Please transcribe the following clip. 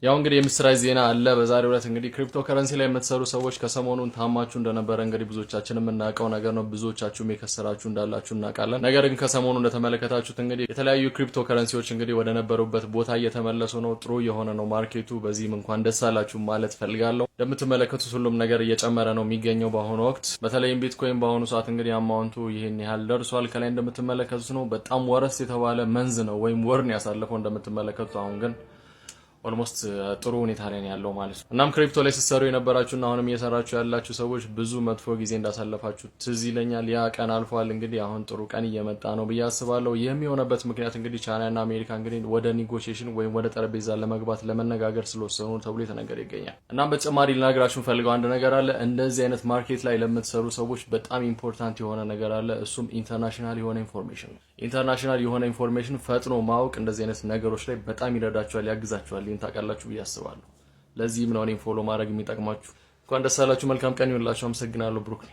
ያው እንግዲህ የምስራች ዜና አለ በዛሬው ዕለት እንግዲህ ክሪፕቶ ከረንሲ ላይ የምትሰሩ ሰዎች ከሰሞኑን ታማችሁ እንደነበረ እንግዲህ ብዙዎቻችን የምናውቀው ነገር ነው። ብዙዎቻችሁም የከሰራችሁ እንዳላችሁ እናውቃለን። ነገር ግን ከሰሞኑ እንደተመለከታችሁት እንግዲህ የተለያዩ ክሪፕቶ ከረንሲዎች እንግዲህ ወደ ነበሩበት ቦታ እየተመለሱ ነው። ጥሩ የሆነ ነው ማርኬቱ። በዚህም እንኳን ደስ አላችሁ ማለት ፈልጋለሁ። እንደምትመለከቱት ሁሉም ነገር እየጨመረ ነው የሚገኘው በአሁኑ ወቅት። በተለይም ቢትኮይን በአሁኑ ሰዓት እንግዲህ አማውንቱ ይሄን ያህል ደርሷል። ከላይ እንደምትመለከቱት ነው። በጣም ወረስ የተባለ መንዝ ነው ወይም ወርን ያሳለፈው እንደምትመለከቱት። አሁን ግን ኦልሞስት ጥሩ ሁኔታ ላይ ያለው ማለት ነው። እናም ክሪፕቶ ላይ ስትሰሩ የነበራችሁና አሁንም እየሰራችሁ ያላችሁ ሰዎች ብዙ መጥፎ ጊዜ እንዳሳለፋችሁ ትዝ ይለኛል። ያ ቀን አልፏል። እንግዲህ አሁን ጥሩ ቀን እየመጣ ነው ብዬ አስባለሁ። ይህም የሆነበት ምክንያት እንግዲህ ቻይናና አሜሪካ እንግዲህ ወደ ኔጎሺዬሽን ወይም ወደ ጠረጴዛ ለመግባት ለመነጋገር ስለወሰኑ ተብሎ የተነገረ ይገኛል። እናም በተጨማሪ ልነግራችሁ ፈልገው አንድ ነገር አለ። እንደዚህ አይነት ማርኬት ላይ ለምትሰሩ ሰዎች በጣም ኢምፖርታንት የሆነ ነገር አለ። እሱም ኢንተርናሽናል የሆነ ኢንፎርሜሽን ነው። ኢንተርናሽናል የሆነ ኢንፎርሜሽን ፈጥኖ ማወቅ እንደዚህ አይነት ነገሮች ላይ በጣም ይረዳችኋል፣ ያግዛችኋል። ታውቃላችሁ ብዬ አስባለሁ። ለዚህም ነው እኔን ፎሎ ማድረግ የሚጠቅማችሁ። እንኳን ደስ አላችሁ። መልካም ቀን ይሁንላችሁ። አመሰግናለሁ። ብሩክ ነኝ።